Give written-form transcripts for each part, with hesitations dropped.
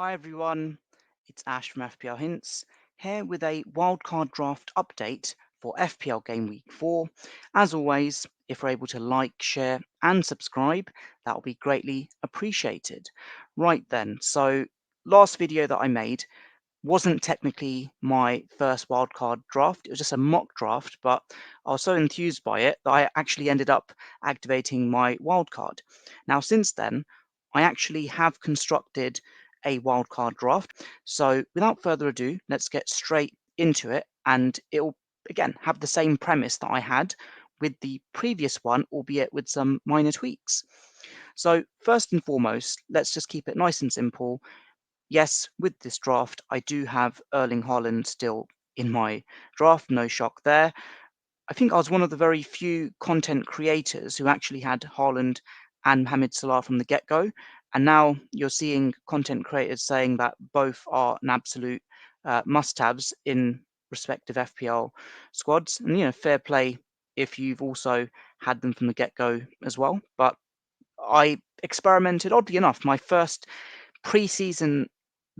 Hi everyone, it's Ash from FPL Hints, here with a wildcard draft update for FPL Game Week 4. As always, if we're able to like, share and subscribe, that will be greatly appreciated. Right then, so last video that I made wasn't technically my first wildcard draft, it was just a mock draft, but I was so enthused by it that I actually ended up activating my wildcard. Now since then, I actually have constructed a wildcard draft. So without further ado, let's get straight into it, and it'll again have the same premise that I had with the previous one, albeit with some minor tweaks. So first and foremost, let's just keep it nice and simple. Yes, with this draft, I do have Erling Haaland still in my draft, no shock there. I think I was one of the very few content creators who actually had Haaland and Mohamed Salah from the get-go. And now you're seeing content creators saying that both are an absolute must-haves in respective FPL squads. And, fair play if you've also had them from the get-go as well. But I experimented, oddly enough, my first pre-season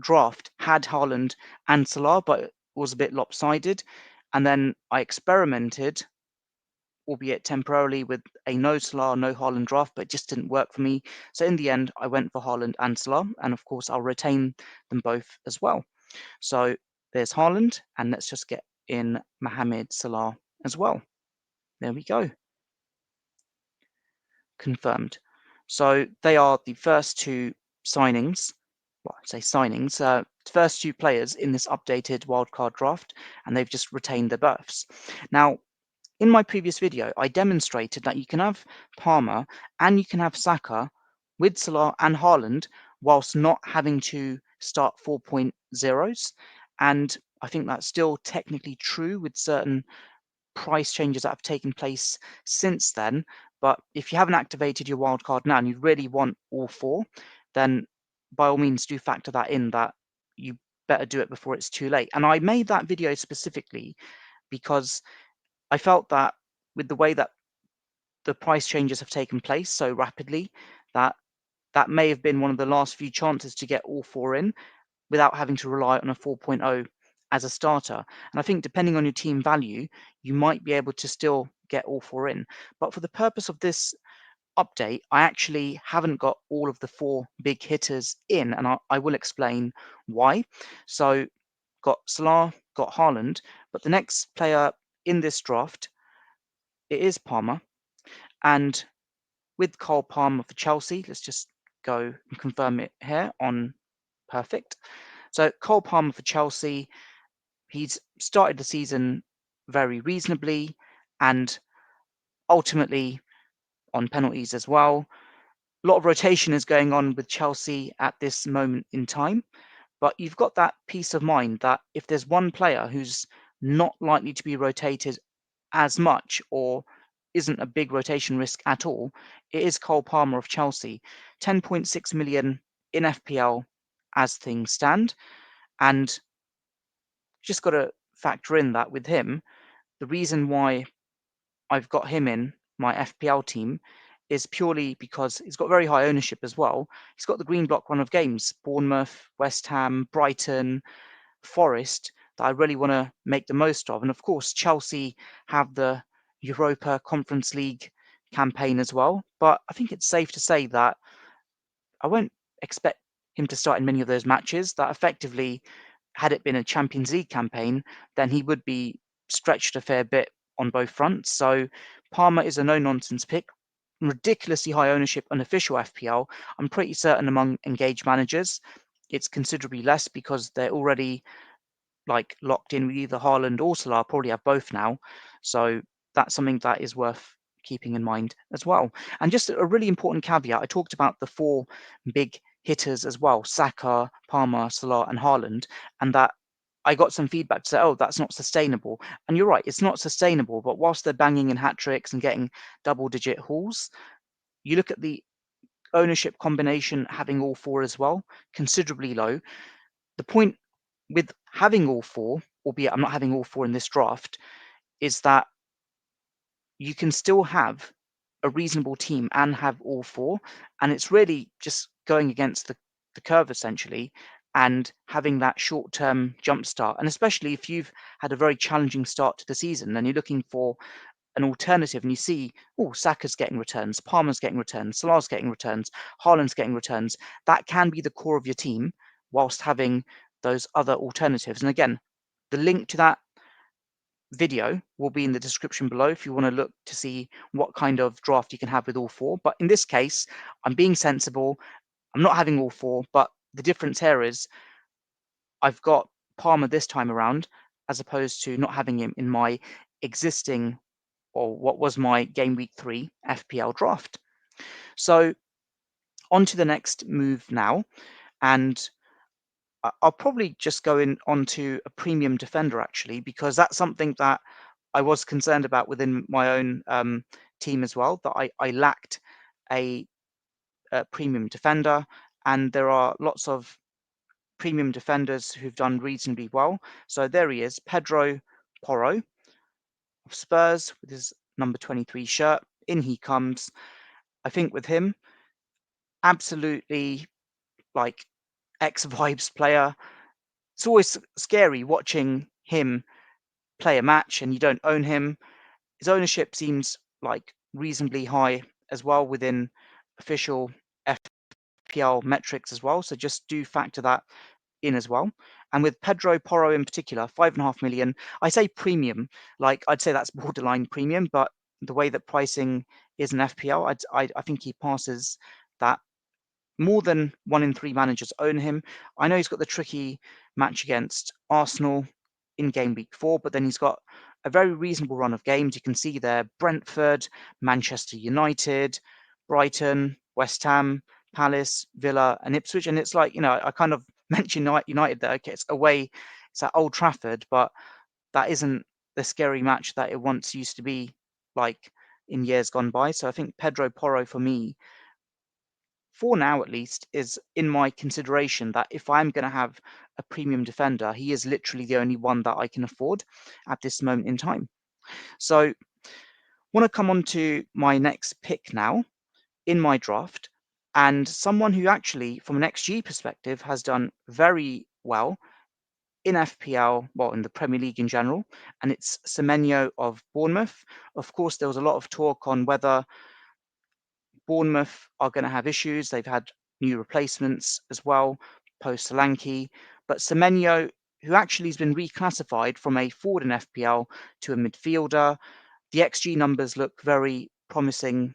draft had Haaland and Salah, but it was a bit lopsided. And then I experimented, albeit temporarily, with a no Salah, no Haaland draft, but it just didn't work for me. So in the end, I went for Haaland and Salah, and of course, I'll retain them both as well. So there's Haaland, and let's just get in Mohamed Salah as well. There we go. Confirmed. So they are the first two signings. Well, I say signings, first two players in this updated wildcard draft, and they've just retained their berths. Now, in my previous video, I demonstrated that you can have Palmer and you can have Saka with Salah and Haaland whilst not having to start 4.0s. And I think that's still technically true with certain price changes that have taken place since then. But if you haven't activated your wildcard now and you really want all four, then by all means do factor that in, that you better do it before it's too late. And I made that video specifically because I felt that with the way that the price changes have taken place so rapidly, that that may have been one of the last few chances to get all four in without having to rely on a 4.0 as a starter. And I think depending on your team value, you might be able to still get all four in. But for the purpose of this update, I actually haven't got all of the four big hitters in, and I will explain why. So got Salah, got Haaland, but the next player in this draft, it is Palmer. And with Cole Palmer for Chelsea, let's just go and confirm it here on perfect. So Cole Palmer for Chelsea, he's started the season very reasonably and ultimately on penalties as well. A lot of rotation is going on with Chelsea at this moment in time, but you've got that peace of mind that if there's one player who's not likely to be rotated as much or isn't a big rotation risk at all, it is Cole Palmer of Chelsea. 10.6 million in FPL as things stand. And just got to factor in that with him, the reason why I've got him in my FPL team is purely because he's got very high ownership as well. He's got the green block run of games, Bournemouth, West Ham, Brighton, Forest, that I really want to make the most of. And of course, Chelsea have the Europa Conference League campaign as well. But I think it's safe to say that I won't expect him to start in many of those matches. That effectively, had it been a Champions League campaign, then he would be stretched a fair bit on both fronts. So Palmer is a no-nonsense pick. Ridiculously high ownership on official FPL. I'm pretty certain among engaged managers, it's considerably less because they're already like locked in with either Haaland or Salah. Probably have both now. So that's something that is worth keeping in mind as well. And just a really important caveat, I talked about the four big hitters as well, Saka, Palmer, Salah and Haaland, and that I got some feedback to say, oh, that's not sustainable. And you're right, it's not sustainable, but whilst they're banging in hat-tricks and getting double-digit hauls, you look at the ownership combination having all four as well, considerably low. The point with having all four, albeit I'm not having all four in this draft, is that you can still have a reasonable team and have all four. And it's really just going against the curve, essentially. and having that short-term jump start. And especially if you've had a very challenging start to the season and you're looking for an alternative and you see, oh, Saka's getting returns, Palmer's getting returns, Salah's getting returns, Haaland's getting returns, that can be the core of your team whilst having those other alternatives. And again, the link to that video will be in the description below if you want to look to see what kind of draft you can have with all four. But in this case, I'm being sensible. I'm not having all four, but the difference here is I've got Palmer this time around as opposed to not having him in my existing or what was my game week 3 FPL draft. So on to the next move now, and I'll probably just go onto a premium defender actually, because that's something that I was concerned about within my own team as well, that I lacked a premium defender, and there are lots of premium defenders who've done reasonably well. So there he is, Pedro Porro of Spurs with his number 23 shirt. In he comes. I think with him, absolutely like X vibes player. It's always scary watching him play a match and you don't own him. His ownership seems like reasonably high as well within official FPL metrics as well. So just do factor that in as well. And with Pedro Porro in particular, 5.5 million, I say premium, like I'd say that's borderline premium, but the way that pricing is in FPL, I think he passes that. More than 1 in 3 managers own him. I know he's got the tricky match against Arsenal in game week 4, but then he's got a very reasonable run of games. You can see there Brentford, Manchester United, Brighton, West Ham, Palace, Villa, and Ipswich. And it's like, I kind of mentioned United there. Okay, it's away, it's at Old Trafford, but that isn't the scary match that it once used to be like in years gone by. So I think Pedro Porro for me, for now at least, is in my consideration that if I'm going to have a premium defender, he is literally the only one that I can afford at this moment in time. So I want to come on to my next pick now in my draft, and someone who actually, from an XG perspective, has done very well in FPL, well, in the Premier League in general, and it's Semenyo of Bournemouth. Of course, there was a lot of talk on whether Bournemouth are going to have issues. They've had new replacements as well, post Solanke. But Semenyo, who actually has been reclassified from a forward in FPL to a midfielder, the XG numbers look very promising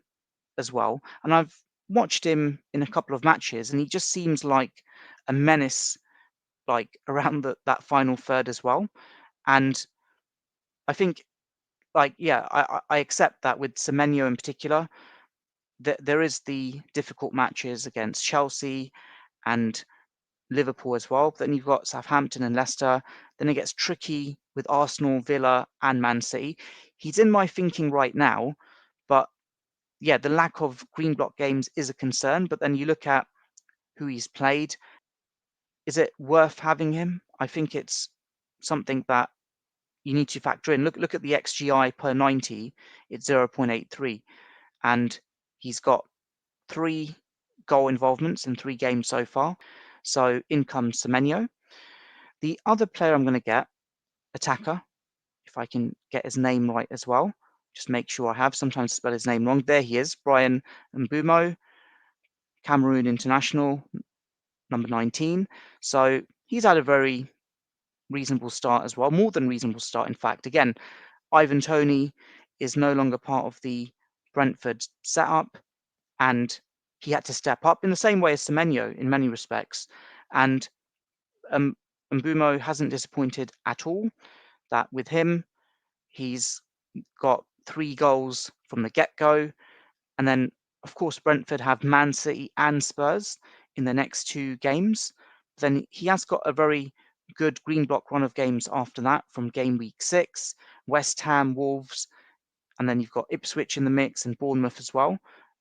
as well. And I've watched him in a couple of matches, and he just seems like a menace, like around that final third as well. And I think, I accept that with Semenyo in particular, there is the difficult matches against Chelsea and Liverpool as well. Then you've got Southampton and Leicester. Then it gets tricky with Arsenal, Villa, and Man City. He's in my thinking right now, but yeah, the lack of green block games is a concern. But then you look at who he's played. Is it worth having him? I think it's something that you need to factor in. Look at the XGI per 90. It's 0.83, and he's got 3 goal involvements in 3 games so far. So in comes Semenyo. The other player I'm going to get, attacker, if I can get his name right as well. Just make sure I have. Sometimes I spell his name wrong. There he is, Brian Mbumo, Cameroon international, number 19. So he's had a very reasonable start as well, more than reasonable start, in fact. Again, Ivan Toney is no longer part of the Brentford setup, and he had to step up in the same way as Semenyo in many respects. And Mbumo hasn't disappointed at all. That with him, he's got 3 goals from the get-go. And then, of course, Brentford have Man City and Spurs in the next 2 games. Then he has got a very good green block run of games after that from game week 6, West Ham, Wolves, and then you've got Ipswich in the mix and Bournemouth as well.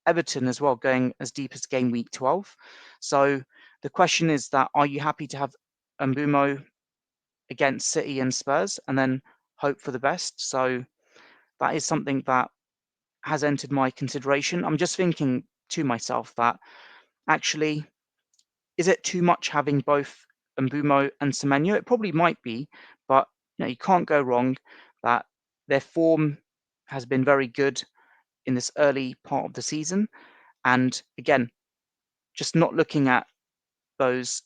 Everton as well, going as deep as game week 12. So the question is that, are you happy to have Mbumo against City and Spurs and then hope for the best? So that is something that has entered my consideration. I'm just thinking to myself that actually, is it too much having both Mbeumo and Semenyo? It probably might be, but you can't go wrong that their form has been very good in this early part of the season. And again, just not looking at those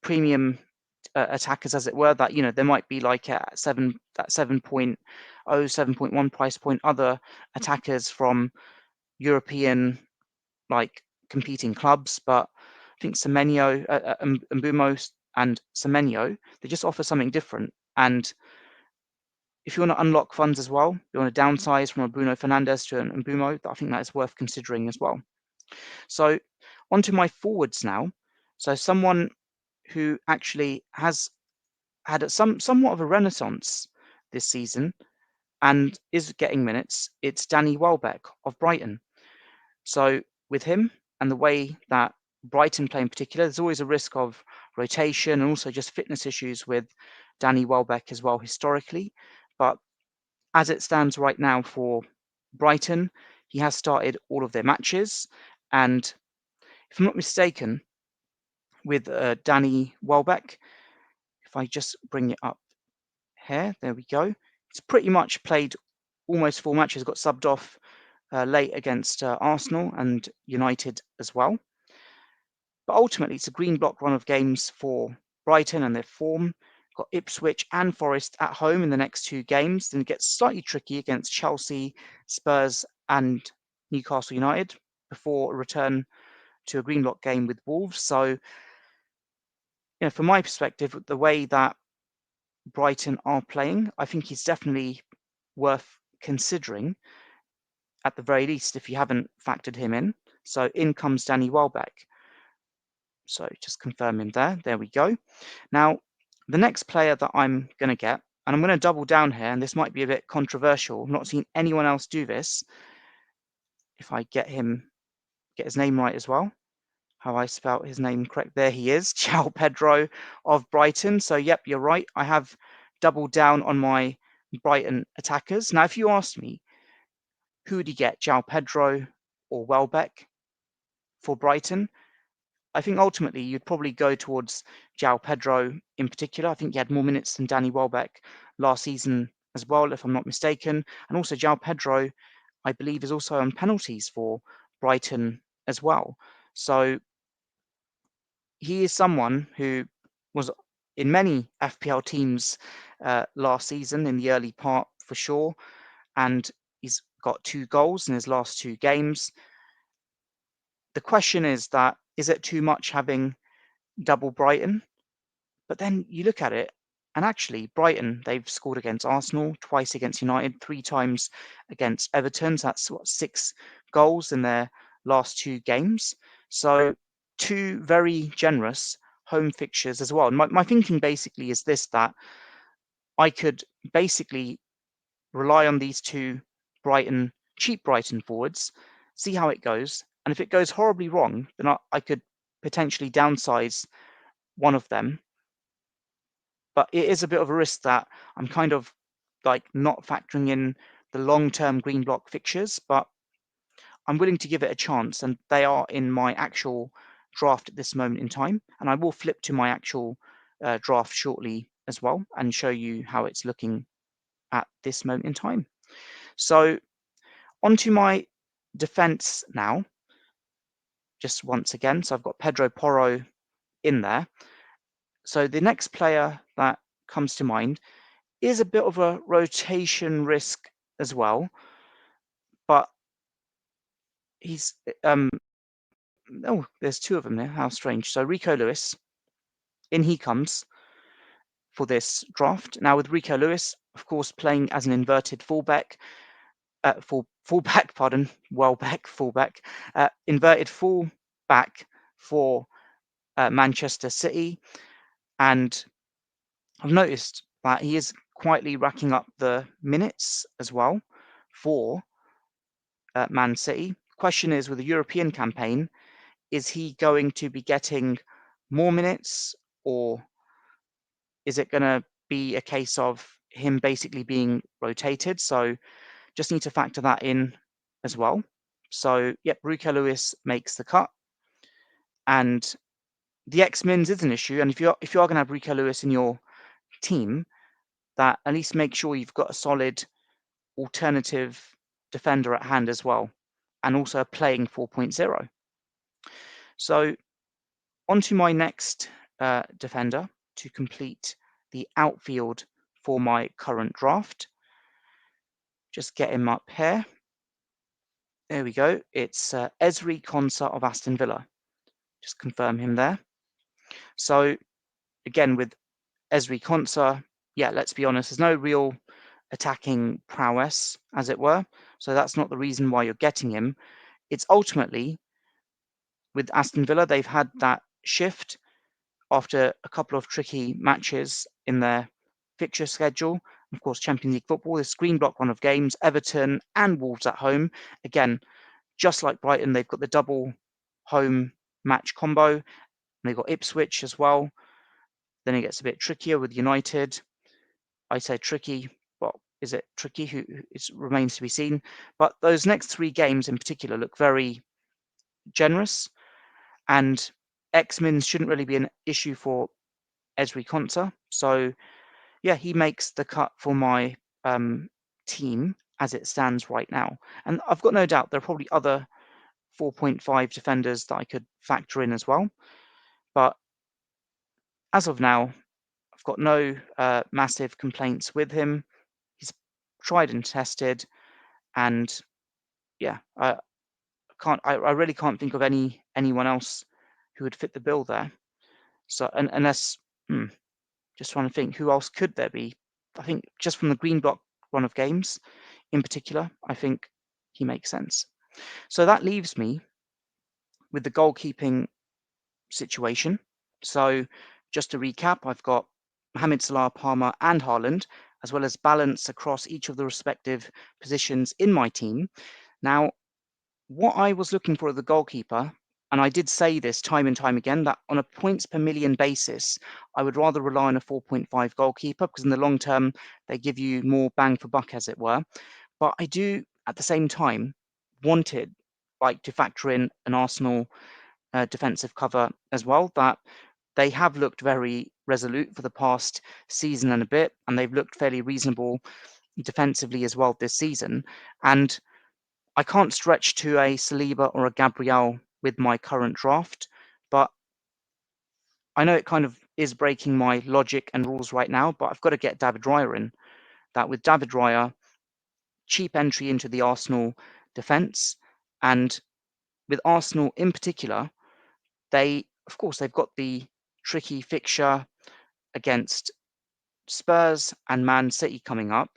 premium attackers, as it were, that there might be like at 7.0, 7.1 price point other attackers from European like competing clubs, but I think Semenyo, Mbeumo and Semenyo, they just offer something different. And if you want to unlock funds as well, you want to downsize from a Bruno Fernandes to an Mbeumo, I think that is worth considering as well. So onto my forwards now. So someone who actually has had somewhat of a renaissance this season and is getting minutes, it's Danny Welbeck of Brighton. So with him and the way that Brighton play in particular, there's always a risk of rotation and also just fitness issues with Danny Welbeck as well historically. But as it stands right now for Brighton, he has started all of their matches. And if I'm not mistaken, with Danny Welbeck, if I just bring it up here, there we go. He's pretty much played almost full matches, got subbed off late against Arsenal and United as well. But ultimately, it's a green block run of games for Brighton and their form. Got Ipswich and Forest at home in the next two games. Then it gets slightly tricky against Chelsea, Spurs, and Newcastle United before a return to a green block game with Wolves. So, from my perspective, the way that Brighton are playing, I think he's definitely worth considering at the very least if you haven't factored him in. So in comes Danny Welbeck. So just confirm him there. There we go. Now, the next player that I'm going to get, and I'm going to double down here, and this might be a bit controversial. I've not seen anyone else do this. If I get his name right as well. How I spelt his name correct. There he is, João Pedro of Brighton. So, yep, you're right. I have doubled down on my Brighton attackers. Now, if you asked me, who would you get, João Pedro or Welbeck for Brighton? I think ultimately you'd probably go towards João Pedro in particular. I think he had more minutes than Danny Welbeck last season as well, if I'm not mistaken. And also João Pedro, I believe, is also on penalties for Brighton as well. So he is someone who was in many FPL teams last season in the early part for sure. And he's got 2 goals in his last 2 games. The question is it too much having double Brighton? But then you look at it, and actually Brighton, they've scored against Arsenal, twice against United, 3 times against Everton. So that's 6 goals in their last 2 games. So 2 very generous home fixtures as well. And my thinking basically is this, that I could basically rely on these 2 cheap Brighton forwards, see how it goes. And if it goes horribly wrong, then I could potentially downsize one of them. But it is a bit of a risk that I'm kind of like not factoring in the long-term green block fixtures, but I'm willing to give it a chance, and they are in my actual draft at this moment in time. And I will flip to my actual draft shortly as well and show you how it's looking at this moment in time. So onto my defense now, just once again. So I've got Pedro Porro in there. So the next player that comes to mind is a bit of a rotation risk as well, but he's there's 2 of them there. How strange. So Rico Lewis, in he comes for this draft. Now with Rico Lewis, of course, playing as an inverted fullback, Welbeck fullback, inverted fullback for Manchester City, and I've noticed that he is quietly racking up the minutes as well for Man City. Question is, with the European campaign, is he going to be getting more minutes, or is it going to be a case of him basically being rotated? So just need to factor that in as well. So, yep, Rico Lewis makes the cut. And the X-Mins is an issue, and if you are going to have Rico Lewis in your team, that at least make sure you've got a solid alternative defender at hand as well, and also playing 4.0. So on to my next defender to complete the outfield for my current draft. Just get him up here. There we go. It's Ezri Konsa of Aston Villa. Just confirm him there. So again, with Ezri Konsa, yeah, let's be honest, there's no real attacking prowess, as it were. So that's not the reason why you're getting him. It's ultimately, with Aston Villa, they've had that shift after a couple of tricky matches in their fixture schedule. Of course, Champions League football, this green block run of games, Everton and Wolves at home. Again, just like Brighton, they've got the double home match combo. And they've got Ipswich as well. Then it gets a bit trickier with United. I say tricky, but is it tricky? It remains to be seen. But those next 3 games in particular look very generous, and X-Mins shouldn't really be an issue for Ezri Konsa. So yeah, he makes the cut for my team as it stands right now. And I've got no doubt there are probably other 4.5 defenders that I could factor in as well. But as of now, I've got no massive complaints with him. He's tried and tested, and yeah, I really can't think of anyone else who would fit the bill there. So unless just trying to think, who else could there be? I think just from the green block run of games in particular, I think he makes sense. So that leaves me with the goalkeeping situation. So just to recap, I've got Mohamed Salah, Palmer, and Haaland, as well as balance across each of the respective positions in my team. Now, what I was looking for as the goalkeeper, and I did say this time and time again, that on a points per million basis, I would rather rely on a 4.5 goalkeeper because in the long term, they give you more bang for buck, as it were. But I do, at the same time, wanted to factor in an Arsenal defensive cover as well, that they have looked very resolute for the past season and a bit, and they've looked fairly reasonable defensively as well this season. And I can't stretch to a Saliba or a Gabriel with my current draft, but I know it kind of is breaking my logic and rules right now, but I've got to get David Raya in. That with David Raya, cheap entry into the Arsenal defence, and with Arsenal in particular, of course, they've got the tricky fixture against Spurs and Man City coming up,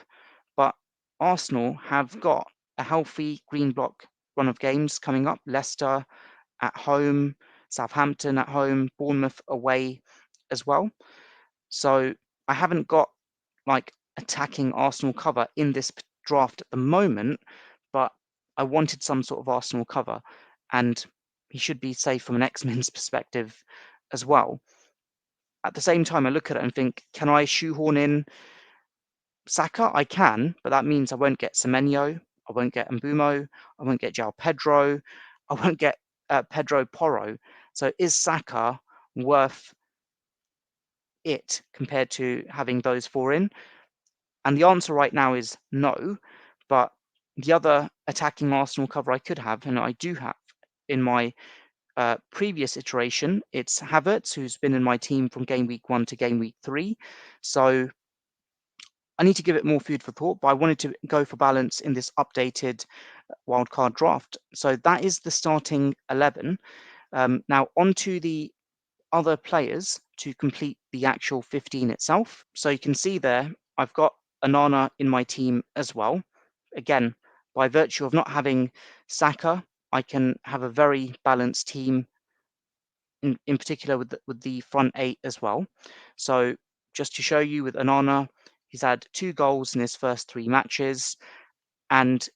but Arsenal have got a healthy green block run of games coming up. Leicester at home, Southampton at home, Bournemouth away as well. So I haven't got attacking Arsenal cover in this draft at the moment, but I wanted some sort of Arsenal cover, and he should be safe from an X-Men's perspective as well. At the same time, I look at it and think, can I shoehorn in Saka? I can, but that means I won't get Semenyo, I won't get Mbumo, I won't get João Pedro, I won't get Pedro Porro. So is Saka worth it compared to having those 4 in? And the answer right now is no. But the other attacking Arsenal cover I could have, and I do have in my previous iteration, it's Havertz, who's been in my team from game week 1 to game week 3. So I need to give it more food for thought, but I wanted to go for balance in this updated wildcard draft. So that is the starting 11. Now on to the other players to complete the actual 15 itself. So you can see there, I've got Onana in my team as well. Again, by virtue of not having Saka, I can have a very balanced team, in particular with the front 8 as well. So just to show you with Onana, he's had 2 goals in his first 3 matches, and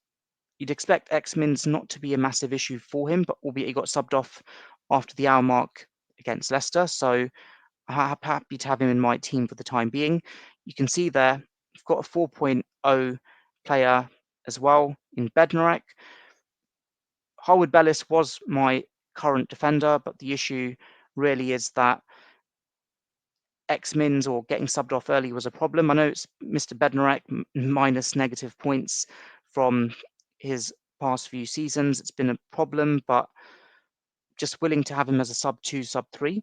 you'd expect X-Mins not to be a massive issue for him, but albeit he got subbed off after the hour mark against Leicester. So I'm happy to have him in my team for the time being. You can see there, we've got a 4.0 player as well in Bednarek. Harwood Bellis was my current defender, but the issue really is that X-Mins or getting subbed off early was a problem. I know it's Mr. Bednarek minus negative points from his past few seasons. It's been a problem, but just willing to have him as a sub 2, sub 3.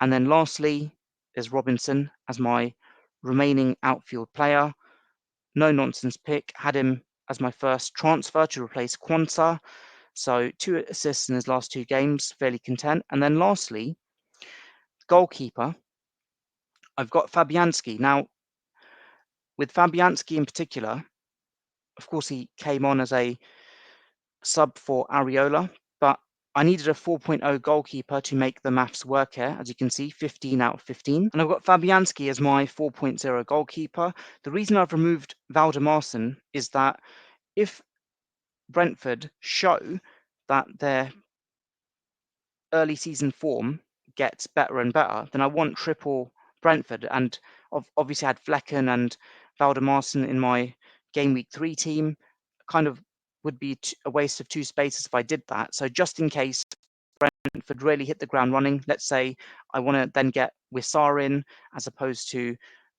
And then lastly is Robinson as my remaining outfield player. No nonsense pick. Had him as my first transfer to replace Konsa. So 2 assists in his last 2 games, fairly content. And then lastly, goalkeeper, I've got Fabianski. Now, with Fabianski in particular, of course, he came on as a sub for Areola, but I needed a 4.0 goalkeeper to make the maths work here. As you can see, 15 out of 15. And I've got Fabianski as my 4.0 goalkeeper. The reason I've removed Valdemarsson is that if Brentford show that their early season form gets better and better, then I want triple Brentford. And obviously I had Flecken and Valdemarsson in my Game Week 3 team. Kind of would be a waste of 2 spaces if I did that. So just in case Brentford really hit the ground running, let's say I want to then get Wissar in as opposed to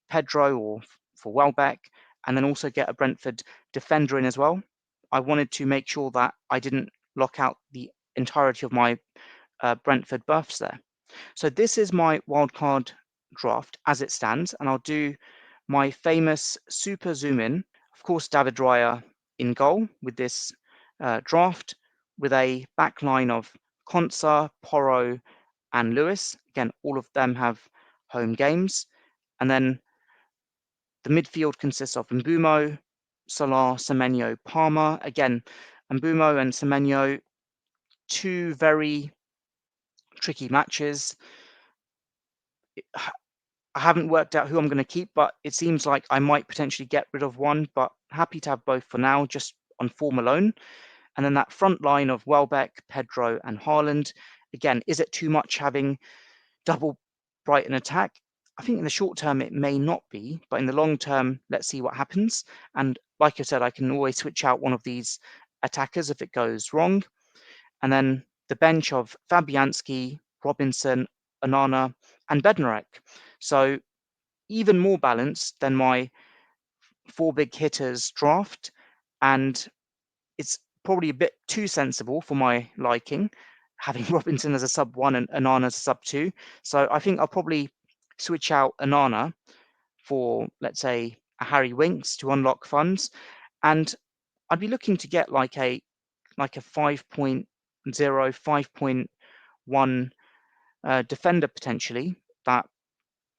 Pedro or for Welbeck, and then also get a Brentford defender in as well. I wanted to make sure that I didn't lock out the entirety of my Brentford buffs there. So this is my wildcard draft as it stands, and I'll do my famous super zoom in. Of course, David Raya in goal with this draft, with a back line of Konsa, Porro, and Lewis. Again, all of them have home games. And then the midfield consists of Mbumo, Salah, Semenyo, Palmer. Again, Mbumo and Semenyo, 2 very tricky matches. I haven't worked out who I'm going to keep, but it seems like I might potentially get rid of one, but happy to have both for now, just on form alone. And then that front line of Welbeck, Pedro, and Haaland. Again, is it too much having double Brighton attack? I think in the short term it may not be, but in the long term, let's see what happens. And like I said, I can always switch out one of these attackers if it goes wrong. And then the bench of Fabianski, Robinson, Onana, and Bednarek. So even more balanced than my 4 big hitters draft. And it's probably a bit too sensible for my liking, having Robinson as a sub 1 and Onana as a sub 2. So I think I'll probably switch out Onana for, let's say, a Harry Winks to unlock funds. And I'd be looking to get like a 5.0, 5.1 defender potentially. That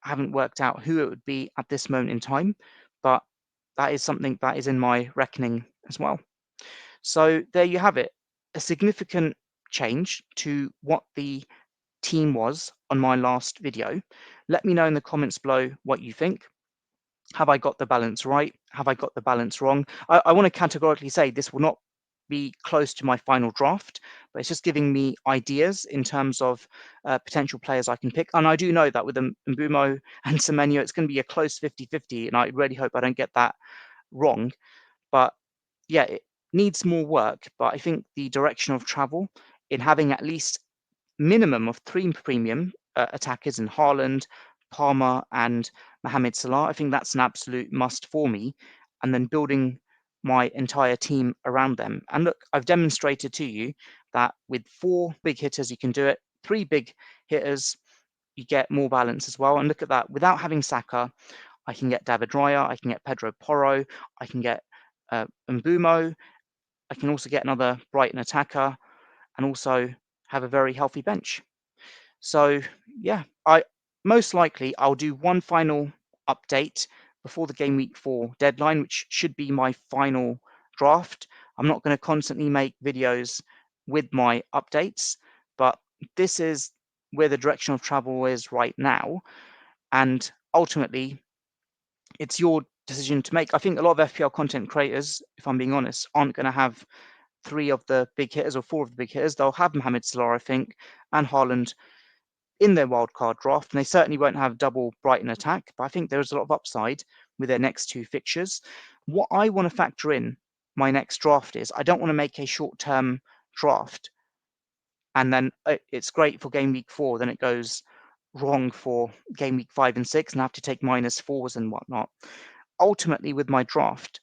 I haven't worked out who it would be at this moment in time, but that is something that is in my reckoning as well. So there you have it, a significant change to what the team was on my last video. Let me know in the comments below what you think. Have I got the balance right? Have I got the balance wrong? I want to categorically say this will not be close to my final draft, but it's just giving me ideas in terms of potential players I can pick. And I do know that with Mbumo and Semenyo, it's going to be a close 50-50, and I really hope I don't get that wrong. But yeah, it needs more work, but I think the direction of travel in having at least minimum of 3 premium attackers in Haaland, Palmer, and Mohamed Salah, I think that's an absolute must for me. And then building my entire team around them. And look, I've demonstrated to you that with 4 big hitters, you can do it. 3 big hitters, you get more balance as well. And look at that, without having Saka, I can get David Raya, I can get Pedro Porro, I can get Mbumo, I can also get another Brighton attacker, and also have a very healthy bench. So yeah, most likely I'll do one final update before the Game Week 4 deadline, which should be my final draft. I'm not going to constantly make videos with my updates, but this is where the direction of travel is right now. And ultimately, it's your decision to make. I think a lot of FPL content creators, if I'm being honest, aren't going to have 3 of the big hitters or 4 of the big hitters. They'll have Mohamed Salah, I think, and Haaland in their wildcard draft, and they certainly won't have double Brighton attack, but I think there's a lot of upside with their next 2 fixtures. What I want to factor in my next draft is I don't want to make a short-term draft and then it's great for game week 4. Then it goes wrong for game week 5 and 6, and I have to take -4s and whatnot. Ultimately, with my draft,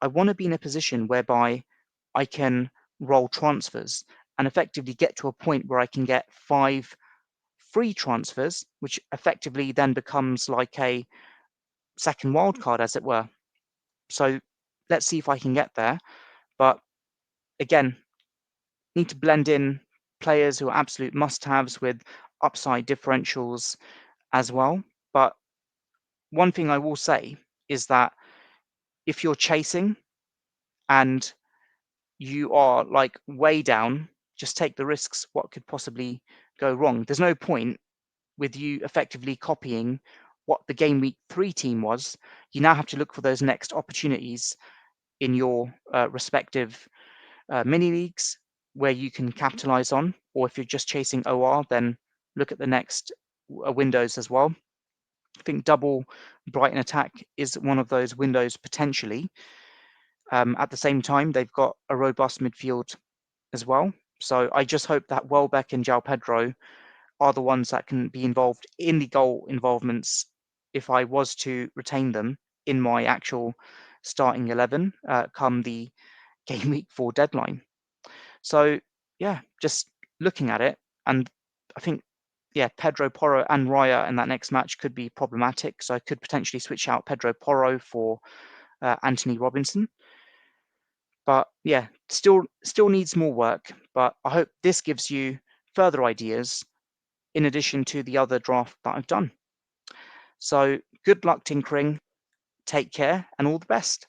I want to be in a position whereby I can roll transfers and effectively get to a point where I can get 5 free transfers, which effectively then becomes like a second wildcard, as it were. So let's see if I can get there. But again, need to blend in players who are absolute must-haves with upside differentials as well. But one thing I will say is that if you're chasing and you are like way down, just take the risks. What could possibly go wrong? There's no point with you effectively copying what the game week 3 team was. You now have to look for those next opportunities in your respective mini leagues where you can capitalize on, or if you're just chasing OR, then look at the next windows as well. I think double Brighton attack is one of those windows potentially. At the same time, they've got a robust midfield as well. So I just hope that Welbeck and João Pedro are the ones that can be involved in the goal involvements if I was to retain them in my actual starting 11 come the game week 4 deadline. So yeah, just looking at it, and I think Pedro Porro and Raya in that next match could be problematic. So I could potentially switch out Pedro Porro for Anthony Robinson. But yeah, still needs more work. But I hope this gives you further ideas in addition to the other draft that I've done. So good luck tinkering, take care, and all the best.